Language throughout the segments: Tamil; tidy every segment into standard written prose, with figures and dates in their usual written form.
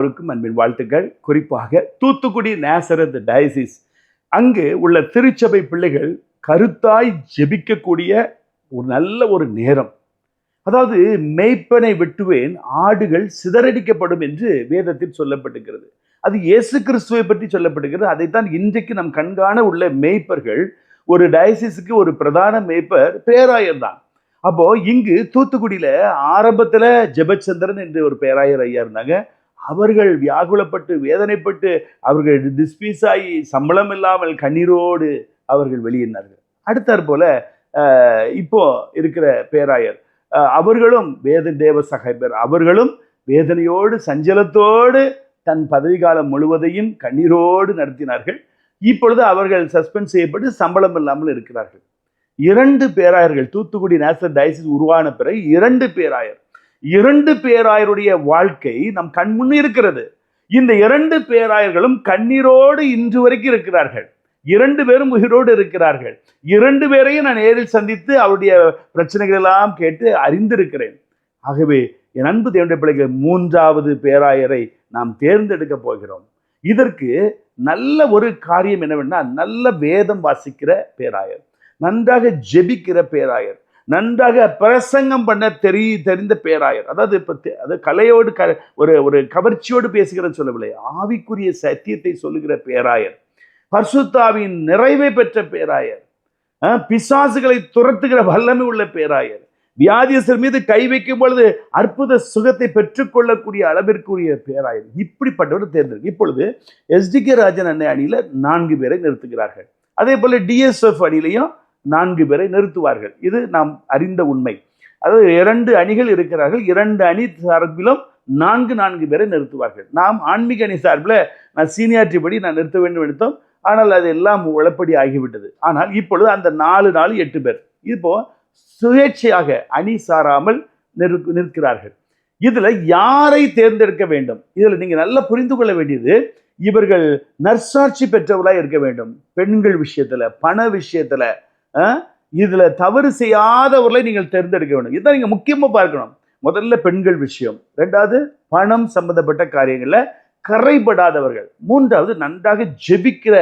அன்பின் வாழ்த்துக்கள். குறிப்பாக தூத்துக்குடி நேசரத் டயசிஸ் அங்கு உள்ள திருச்சபை பிள்ளைகள் கருத்தாய் ஜெபிக்கக்கூடிய ஒரு நல்ல ஒரு நேரம். அதாவது மேய்ப்பனை வெட்டுவேன் ஆடுகள் சிதறடிக்கப்படும் என்று வேதத்தில் சொல்லப்பட்டிருக்கிறது. அது இயேசு கிறிஸ்துவை பற்றி சொல்லப்படுகிறது. அதைத்தான் இன்றைக்கு நம் கண்காண உள்ள மேய்ப்பர்கள். ஒரு டயசிஸுக்கு ஒரு பிரதான மேய்ப்பர் பேராயர் தான். அப்போ இங்கு தூத்துக்குடியில ஆரம்பத்துல ஜெபச்சந்திரன் என்று ஒரு பேராயர் ஐயா இருந்தாங்க. அவர்கள் வியாகுலப்பட்டு வேதனைப்பட்டு அவர்கள் டிஸ்பீஸ் ஆகி சம்பளம் இல்லாமல் கண்ணீரோடு அவர்கள் வெளியேறினார்கள். அடுத்தாற் போல இப்போ இருக்கிற பேராயர் அவர்களும் தேவ சகைபர் அவர்களும் வேதனையோடு சஞ்சலத்தோடு தன் பதவி காலம் முழுவதையும் கண்ணீரோடு நடத்தினார்கள். இப்பொழுது அவர்கள் சஸ்பெண்ட் செய்யப்பட்டு சம்பளம் இல்லாமல் இருக்கிறார்கள். 2 பேராயர்கள் தூத்துக்குடி நேசரத் டயசிஸ் உருவான பிறகு 2 பேராயருடைய வாழ்க்கை நம் கண் முன் இருக்கிறது. இந்த 2 பேராயர்களும் கண்ணீரோடு இன்று வரைக்கும் இருக்கிறார்கள். 2 பேரும் உயிரோடு இருக்கிறார்கள். 2 பேரையும் நான் நேரில் சந்தித்து அவருடைய பிரச்சனைகள் எல்லாம் கேட்டு அறிந்திருக்கிறேன். ஆகவே என் அன்பு தேவனுடைய பிள்ளைகள் 3வது பேராயரை நாம் தேர்ந்தெடுக்க போகிறோம். இதற்கு நல்ல ஒரு காரியம் என்னவென்றால், நல்ல வேதம் வாசிக்கிற பேராயர், நன்றாக ஜெபிக்கிற பேராயர், நன்றாக பிரசங்கம் பண்ண தெரிந்த பேராயர். அதாவது அது கலையோடு ஒரு கவர்ச்சியோடு பேசுகிறது சொல்லவில்லை, ஆவிக்குரிய சத்தியத்தை சொல்லுகிற பேராயர், பரிசுத்தாவின் நிறைவை பெற்ற பேராயர், பிசாசுகளை துரத்துகிற வல்லமை உள்ள பேராயர், வியாதியஸ்தர் மீது கை வைக்கும் பொழுது அற்புத சுகத்தை பெற்றுக்கொள்ளக்கூடிய அளவிற்குரிய பேராயர். இப்படிப்பட்டவர் தேர்ந்தெடுக்க இப்பொழுது எஸ்டிகே ராஜன் அண்ணை அணியில 4 பேரை நிறுத்துகிறார்கள். அதே போல டிஎஸ்எஃப் அணியிலையும் 4 பேரை நிறுத்துவார்கள். இது நாம் அறிந்த உண்மை. அதாவது 2 அணிகள் இருக்கிறார்கள். 2 அணி சார்பிலும் 4 பேரை நிறுத்துவார்கள். நாம் ஆன்மீக அணி சார்பில் நான் சீனியாரிட்டி படி நான் நிறுத்த வேண்டும் எடுத்தோம். ஆனால் அது எல்லாம் உளப்படி ஆகிவிட்டது. ஆனால் இப்பொழுது அந்த 4 8 பேர் இப்போ சுயேட்சையாக அணி சாராமல் நிற்கிறார்கள். இதுல யாரை தேர்ந்தெடுக்க வேண்டும்? இதுல நீங்க நல்லா புரிந்து கொள்ள வேண்டியது, இவர்கள் நற்சாட்சி பெற்றவர்களாக இருக்க வேண்டும். பெண்கள் விஷயத்துல, பண விஷயத்துல, இதுல தவறு செய்யாதவர்களை நீங்கள் தேர்ந்தெடுக்க வேண்டும். இதான் நீங்க முக்கியமா பார்க்கணும். முதல்ல பெண்கள் விஷயம், 2வது பணம் சம்பந்தப்பட்ட காரியங்கள்ல கரைபடாதவர்கள், 3வது நன்றாக ஜெபிக்கிற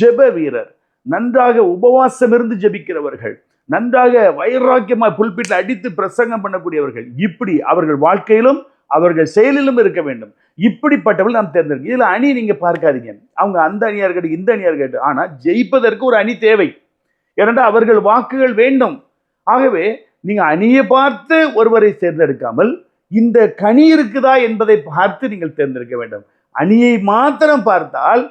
ஜெப வீரர், நன்றாக உபவாசம் இருந்து ஜெபிக்கிறவர்கள், நன்றாக வைராக்கியமா புல்பிட்டில் அடித்து பிரசங்கம் பண்ணக்கூடியவர்கள். இப்படி அவர்கள் வாழ்க்கையிலும் அவர்கள் செயலிலும் இருக்க வேண்டும். இப்படிப்பட்டவர்கள் நாம் தேர்ந்தெடுக்க. இதுல அணி நீங்க பார்க்காதீங்க, அவங்க அந்த அணியா இருக்கட்டும் இந்த அணியா இருக்கட்டும். ஆனா ஜெயிப்பதற்கு ஒரு அணி தேவை. ஏனென்றால் அவர்கள் வாக்குகள் வேண்டும். ஆகவே நீங்க அணியை பார்த்து ஒருவரை தேர்ந்தெடுக்காமல் இந்த கனி இருக்குதா என்பதை பார்த்து நீங்கள் தேர்ந்தெடுக்க வேண்டும். அணியை மாத்திரம் பார்த்தால்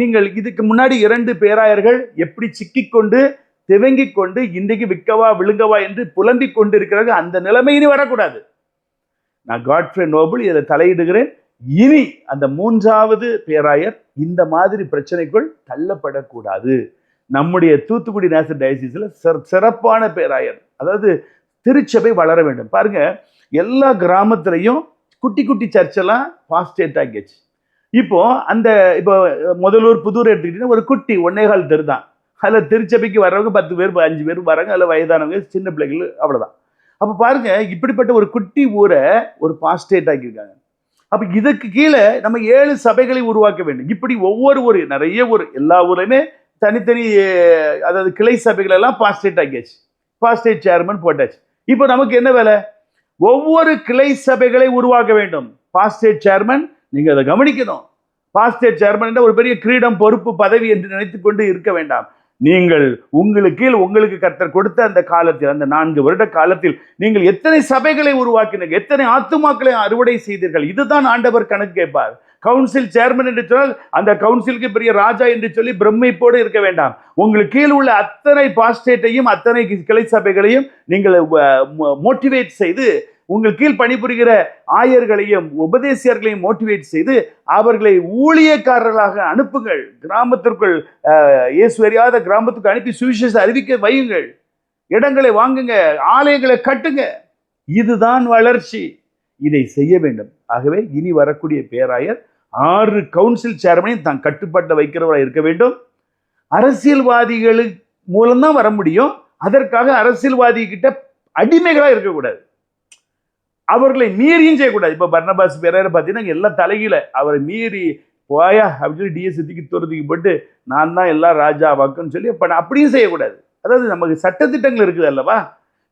நீங்கள் இதுக்கு முன்னாடி 2 பேராயர்கள் எப்படி சிக்கிக்கொண்டு திவங்கிக் கொண்டு இன்றைக்கு விற்கவா விழுங்கவா என்று புலம்பிக் கொண்டு இருக்கிறார்கள். அந்த நிலைமை இனி வரக்கூடாது. நான் காட்ஃப்ரே நோபல் இதில் தலையிடுகிறேன். இனி அந்த 3வது பேராயர் இந்த மாதிரி பிரச்சனைக்குள் தள்ளப்படக்கூடாது. நம்முடைய தூத்துக்குடி நேசரத் டயசிஸ்ல சிறப்பான பேராயர், அதாவது திருச்சபை வளர வேண்டும். பாருங்க, எல்லா கிராமத்திலையும் குட்டி குட்டி சர்ச்செல்லாம் பாஸ்டேட் ஆகிடுச்சு. இப்போ முதலூர் புதூர் எடுத்துக்கிட்டீங்கன்னா ஒரு குட்டி 1.25 தெரு தான். அதில் திருச்சபைக்கு வர்றவங்க 10 பேர் 5 பேர் வராங்க. அதில் வயதானவங்க சின்ன பிள்ளைகள் அவ்வளோதான். அப்போ பாருங்க, இப்படிப்பட்ட ஒரு குட்டி ஊரை ஒரு பாஸ்டேட் ஆக்கியிருக்காங்க. அப்போ இதுக்கு கீழே நம்ம 7 சபைகளை உருவாக்க வேண்டும். இப்படி ஒவ்வொரு நிறைய எல்லா ஊர்லையுமே தனித்தனி, அதாவது கிளை சபைகள் எல்லாம் பாஸ்டேட் ஆக்கியாச்சு, பாஸ்டேட் சேர்மன் போட்டாச்சு. இப்போ நமக்கு என்ன வேலை? ஒவ்வொரு கிளை சபைகளை உருவாக்க வேண்டும். பாஸ்டேட் சேர்மன், நீங்க அதை கவனிக்கணும். பாஸ்டேட் சேர்மன் ஒரு பெரிய கிரீடம், பொறுப்பு, பதவி என்று நினைத்துக் கொண்டு இருக்க வேண்டாம். நீங்கள் உங்களுக்கு கர்த்தர் கொடுத்த அந்த காலத்தில், அந்த 4 வருட காலத்தில் நீங்கள் எத்தனை சபைகளை உருவாக்கினீர்கள், எத்தனை ஆத்துமாக்களை அறுவடை செய்தீர்கள்? இதுதான் ஆண்டவர் கணக்கு கேட்பார். கவுன்சில் சேர்மன் என்று சொன்னால் அந்த கவுன்சிலுக்கு பெரிய ராஜா என்று சொல்லி பிரமிப்போடு இருக்க வேண்டாம். உங்களுக்கு கீழ் உள்ள அத்தனை பாஸ்டேட்டையும் அத்தனை கிளை சபைகளையும் நீங்கள் மோட்டிவேட் செய்து, உங்கள் கீழ் பணிபுரிகிற ஆயர்களையும் உபதேசியர்களையும் மோட்டிவேட் செய்து அவர்களை ஊழியக்காரர்களாக அனுப்புங்கள். கிராமத்திற்குள், இயேசு அறியாத கிராமத்துக்கு அனுப்பி சுவிசேஷ அறிவிக்க வையுங்கள். இடங்களை வாங்குங்க, ஆலயங்களை கட்டுங்க. இதுதான் வளர்ச்சி. இதை செய்ய வேண்டும். ஆகவே இனி வரக்கூடிய பேராயர் 6 கவுன்சில் சேர்மனையும் தான் கட்டுப்பாட்டை வைக்கிறவராக இருக்க வேண்டும். அரசியல்வாதிகள் மூலம்தான் வர முடியும். அதற்காக அரசியல்வாதி கிட்ட அடிமைகளாக இருக்கக்கூடாது. அவர்களை மீறியும் செய்யக்கூடாது. இப்ப பர்னபாஸ் பேர பார்த்தீங்கன்னா எல்லாம் தலைகீழ அவரை மீறி போயா அப்படின்னு சொல்லி டிஎஸ் தூக்கி தூரத்துக்கு போட்டு நான் தான் எல்லாம் ராஜா வாக்குன்னு சொல்லி அப்படியும் செய்யக்கூடாது. அதாவது நமக்கு சட்டத்திட்டங்கள் இருக்குது அல்லவா?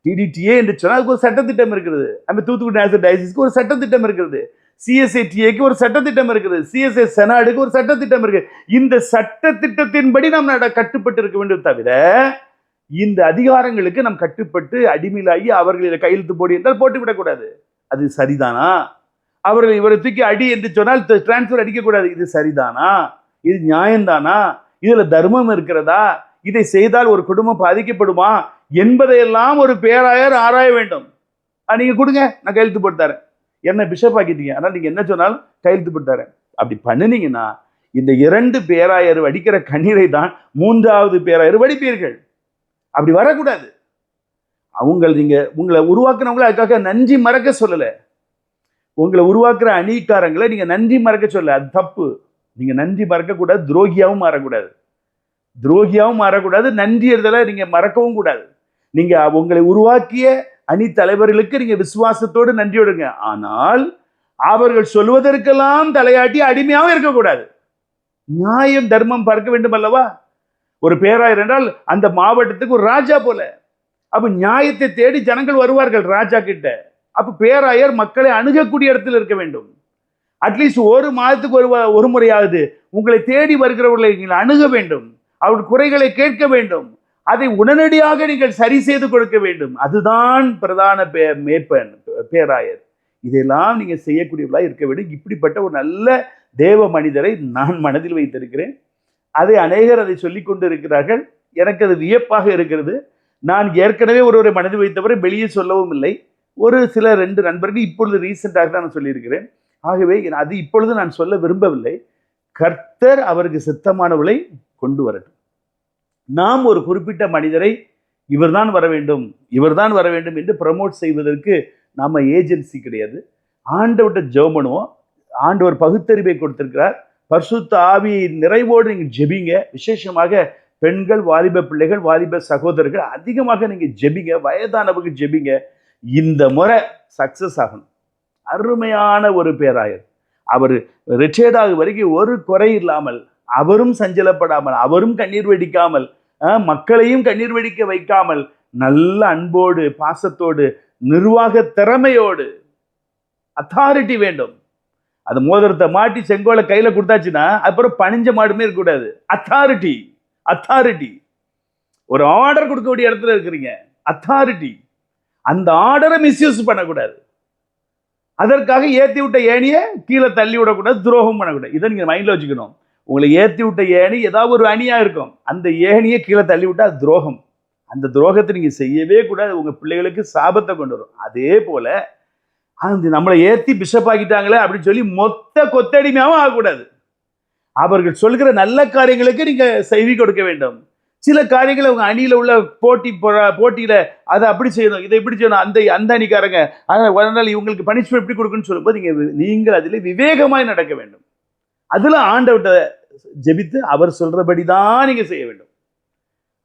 டிடிடிஏ என்று சொன்னால் அதுக்கு ஒரு சட்டத்திட்டம் இருக்கிறது. நம்ம தூத்துக்குடி நேஷனல் டயசிஸ்க்கு ஒரு சட்டத்திட்டம் இருக்கிறது. சிஎஸ்ஐடிஏக்கு ஒரு சட்டத்திட்டம் இருக்குது. சிஎஸ்ஐ செனாடுக்கு ஒரு சட்டத்திட்டம் இருக்கு. இந்த சட்டத்திட்டத்தின்படி நாம் கட்டுப்பட்டு இருக்க வேண்டும் தவிர இந்த அதிகாரங்களுக்கு நாம் கட்டுப்பட்டு அடிமையிலாகி அவர்களில் கையெழுத்து போடு என்றால் போட்டுவிடக்கூடாது. அது சரிதானா? அவர்கள் இவரை தூக்கி அடி என்று சொன்னால் டிரான்ஸ்பர் அடிக்கக்கூடாது. இது சரிதானா? இது நியாயம்தானா? இதுல தர்மம் இருக்கிறதா? இதை செய்தால் ஒரு குடும்பம் பாதிக்கப்படுமா என்பதையெல்லாம் ஒரு பேராயர் ஆராய வேண்டும். நீங்க கொடுங்க, நான் கையெழுத்து போட்டு தரேன். என்ன பிஷப் ஆக்கிட்டீங்க, அதனால நீங்க என்ன சொன்னாலும் கையெழுத்து போட்டு தரேன். அப்படி பண்ணினீங்கன்னா இந்த 2 பேராயர் வடிக்கிற கண்ணீரை தான் 3வது பேராயர் வடிப்பீர்கள். அப்படி வரக்கூடாது. நீங்க உங்களை உருவாக்குனவங்களை அதுக்காக நன்றி மறக்க சொல்லல. உங்களை உருவாக்குற அணிக்காரங்களை நீங்க நன்றி மறக்க சொல்ல, அது தப்பு. நீங்க நன்றி மறக்க கூடாது, துரோகியாவும் மாறக்கூடாது, நன்றி எழுதல நீங்க மறக்கவும் கூடாது. நீங்க உங்களை உருவாக்கிய அணி தலைவர்களுக்கு நீங்க விசுவாசத்தோடு நன்றி விடுங்க. ஆனால் அவர்கள் சொல்வதற்கெல்லாம் தலையாட்டி அடிமையாகவும் இருக்கக்கூடாது. நியாயம் தர்மம் பார்க்க வேண்டும் அல்லவா? ஒரு பேராயர் என்றால் அந்த மாவட்டத்துக்கு ஒரு ராஜா போல. அப்ப நியாயத்தை தேடி ஜனங்கள் வருவார்கள் ராஜா கிட்ட. அப்ப பேராயர் மக்களை அணுகக்கூடிய இடத்தில் இருக்க வேண்டும். அட்லீஸ்ட் ஒரு மாதத்துக்கு ஒரு முறையாவது உங்களை தேடி வருகிறவர்களை நீங்கள் அணுக வேண்டும். அவர்கள் குறைகளை கேட்க வேண்டும். அதை உடனடியாக நீங்கள் சரி செய்து கொடுக்க வேண்டும். அதுதான் பிரதான மேய்ப்பன் பேராயர். இதெல்லாம் நீங்க செய்யக்கூடியவர்களாக இருக்க வேண்டும். இப்படிப்பட்ட ஒரு நல்ல தேவ மனிதரை நான் மனதில் வைத்திருக்கிறேன். அதை அநேகர் அதை சொல்லிக் கொண்டு இருக்கிறார்கள். எனக்கு அது வியப்பாக இருக்கிறது. நான் ஏற்கனவே ஒருவரை மனதில் வைத்தவரை வெளியே சொல்லவும் இல்லை. ஒரு சில 2 நண்பர்கள் இப்பொழுது ரீசெண்டாக தான் நான் சொல்லியிருக்கிறேன். ஆகவே அது இப்பொழுது நான் சொல்ல விரும்பவில்லை. கர்த்தர் அவருக்கு சித்தமானவளை கொண்டு வரட்டும். நாம் ஒரு குறிப்பிட்ட மனிதரை இவர்தான் வர வேண்டும் என்று ப்ரமோட் செய்வதற்கு நாம ஏஜென்சி கிடையாது. ஆண்டவர்கிட்ட ஜெபம் பண்ணுவோம். ஆண்டவர் பகுத்தறிவை கொடுத்திருக்கிறார். பரிசுத்த ஆவியை நிறைவோடு நீங்கள் ஜெபிங்க. விசேஷமாக பெண்கள், வாலிப பிள்ளைகள், வாலிப சகோதரர்கள் அதிகமாக நீங்க ஜெபிங்க. வயதானவர்கள் ஜெபிங்க. இந்த முறை சக்சஸ் ஆகணும். அருமையான ஒரு பேராயர். அவர் ரிட்டையர்ட் ஆகும் வரைக்கும் ஒரு குறை இல்லாமல், அவரும் சஞ்சலப்படாமல், அவரும் கண்ணீர் வெடிக்காமல், மக்களையும் கண்ணீர் வெடிக்க வைக்காமல், நல்ல அன்போடு, பாசத்தோடு, நிர்வாக திறமையோடு, அத்தாரிட்டி வேண்டும். அது மோதிரத்தை மாட்டி செங்கோலை கையில கொடுத்தாச்சுன்னா அப்புறம் பணிஞ்ச மாடுமே இருக்கக்கூடாது. அத்தாரிட்டி. ஒரு ஆர்டர் கொடுக்கக்கூடிய இடத்துல இருக்கிறீங்க. அத்தாரிட்டி. அந்த ஆர்டரை மிஸ்யூஸ் பண்ணக்கூடாது. அதற்காக ஏற்றி விட்ட ஏணியை கீழே தள்ளி விடக்கூடாது, துரோகம் பண்ணக்கூடாது. இதை நீங்க மைண்ட்ல வச்சுக்கணும். உங்களை ஏற்றி விட்ட ஏணி ஏதாவது ஒரு அணியா இருக்கும். அந்த ஏணியை கீழே தள்ளி விட்டா துரோகம். அந்த துரோகத்தை நீங்க செய்யவே கூடாது. உங்க பிள்ளைகளுக்கு சாபத்தை கொண்டு வரும். அதே போல நம்மளை ஏற்றி பிஷப் ஆக்கிட்டாங்களே அப்படின்னு சொல்லி மொத்த கொத்தடிமையாவும் ஆகக்கூடாது. அவர்கள் சொல்கிற நல்ல காரியங்களுக்கு நீங்க செய்தி கொடுக்க வேண்டும். சில காரியங்களை உங்க அணியில உள்ள போட்டியில அதை அப்படி செய்யணும், இதை இப்படி செய்யணும், அந்த அணிக்காரங்க அதனால இவங்களுக்கு பனிஷ்மெண்ட் எப்படி கொடுக்குன்னு சொல்லும்போது நீங்கள் அதில் விவேகமாய் நடக்க வேண்டும். அதுல ஆண்டவர்கிட்ட ஜெபித்து அவர் சொல்றபடிதான் நீங்க செய்ய வேண்டும்.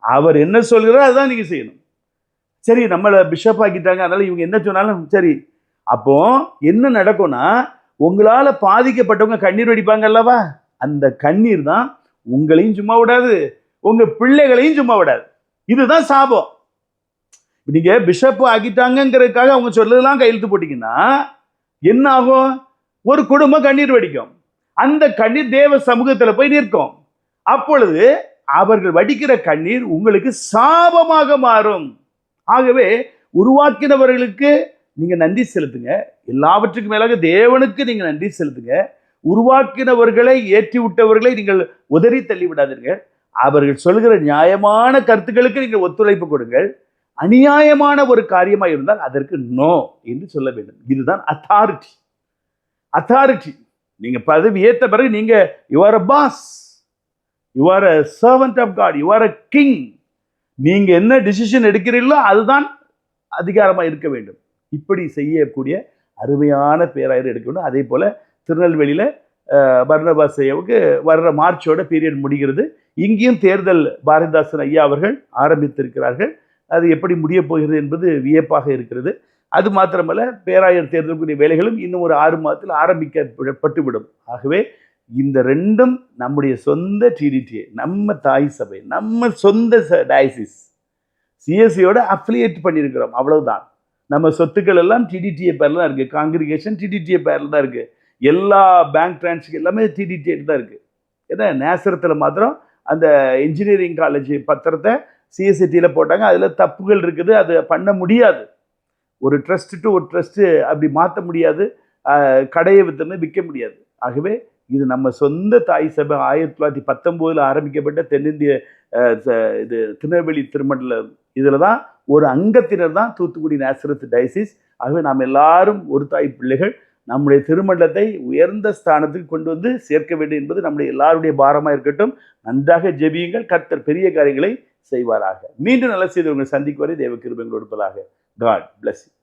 அவர் என்ன சொல்கிறாரோ அதுதான் நீங்க செய்யணும். சரி, நம்மளை பிஷப் ஆக்கிட்டாங்க, அதனால இவங்க என்ன சொன்னாலும் சரி. அப்போ என்ன நடக்கும்னா, உங்களால பாதிக்கப்பட்டவங்க கண்ணீர் வடிப்பாங்க அல்லவா? அந்த கண்ணீர் தான் உங்களையும் சும்மா விடாது, உங்க பிள்ளைகளையும் சும்மா விடாது. இதுதான் சாபம். நீங்க பிஷப் ஆகிட்டாங்கிறதுக்காக அவங்க சொல்லலாம் கையெழுத்து போட்டீங்கன்னா என்ன ஆகும்? ஒரு குடும்பம் கண்ணீர் வடிக்கும். அந்த கண்ணீர் தேவ சமூகத்துல போய் நிற்கும். அப்பொழுது அவர்கள் வடிக்கிற கண்ணீர் உங்களுக்கு சாபமாக மாறும். ஆகவே உருவாக்கினவர்களுக்கு நீங்க நன்றி செலுத்துங்க. எல்லாவற்றுக்கும் மேலாக தேவனுக்கு நீங்க நன்றி செலுத்துங்க. உருவாக்கினவர்களை, ஏற்றி விட்டவர்களை நீங்கள் உதறி தள்ளி விடாதீர்கள். அவர்கள் சொல்கிற நியாயமான கருத்துக்களுக்கு நீங்கள் ஒத்துழைப்பு கொடுங்கள். அநியாயமான ஒரு காரியமாக இருந்தால் அதற்கு நோ என்று சொல்ல வேண்டும். இதுதான் அத்தாரிட்டி. நீங்க பதவி ஏற்ற பிறகு நீங்க you are a boss, you are a servant of God, you are a king. நீங்க என்ன டிசிஷன் எடுக்கிறீர்களோ அதுதான் அதிகாரமாக இருக்க வேண்டும். இப்படி செய்யக்கூடிய அருமையான பேராயர் எடுக்கணும். அதே போல திருநெல்வேலியில பர்னபாஸ் ஐயாவுக்கு வர்ற மார்ச்சோட பீரியட் முடிகிறது. இங்கேயும் தேர்தல் பாரதிதாசன் ஐயா அவர்கள் ஆரம்பித்திருக்கிறார்கள். அது எப்படி முடிய போகிறது என்பது வியப்பாக இருக்கிறது. அது மாத்திரமல்ல, பேராயர் தேர்தலுக்குரிய வேலைகளும் இன்னும் ஒரு 6 மாதத்தில் ஆரம்பிக்கப்பட்டுவிடும். ஆகவே இந்த 2ம் நம்முடைய சொந்த டிடிடிஏ, நம்ம தாய் சபை, நம்ம சொந்த டயசிஸ், சிஎஸ்சியோட அஃபிலியேட் பண்ணியிருக்கிறோம், அவ்வளவுதான். நம்ம சொத்துக்கள் எல்லாம் டிடிடிஏ பேர்ல தான் இருக்கு. காங்கிரிகேஷன் டிடிடிஏ பேர்ல தான் இருக்கு. எல்லா பேங்க் டிரான்சாக்ஷன் எல்லாமே டிடிடிஏ தான் இருக்கு. ஏன்னா நேசரத்தில் மாத்திரம் அந்த இன்ஜினியரிங் காலேஜ் பத்திரத்தை சிஎஸ்சிடியில் போட்டாங்க. அதில் தப்புகள் இருக்குது, அது பண்ண முடியாது. ஒரு ட்ரஸ்ட் டு ஒரு ட்ரஸ்ட் அப்படி மாற்ற முடியாது. கடையை விற்க முடியாது. ஆகவே இது நம்ம சொந்த தாய் சபை 1919 ஆரம்பிக்கப்பட்ட தென்னிந்திய இது திருநெல்வேலி திருமண்டலம். இதில் தான் ஒரு அங்கத்தினர் தான் தூத்துக்குடி நேசரத் டயசிஸ். ஆகவே நாம் எல்லாரும் ஒரு தாய் பிள்ளைகள். நம்முடைய திருமண்டலத்தை உயர்ந்த ஸ்தானத்துக்கு கொண்டு வந்து சேர்க்க வேண்டும் என்பது நம்முடைய எல்லாருடைய பாரமாக இருக்கட்டும். நன்றாக ஜெபியுங்கள். கர்த்தர் பெரிய காரியங்களை செய்வாராக. மீண்டும் நல்ல செய்தி உங்களை சந்திக்கும் வரை தேவ கிருபை கொடுப்பதாக. God bless you.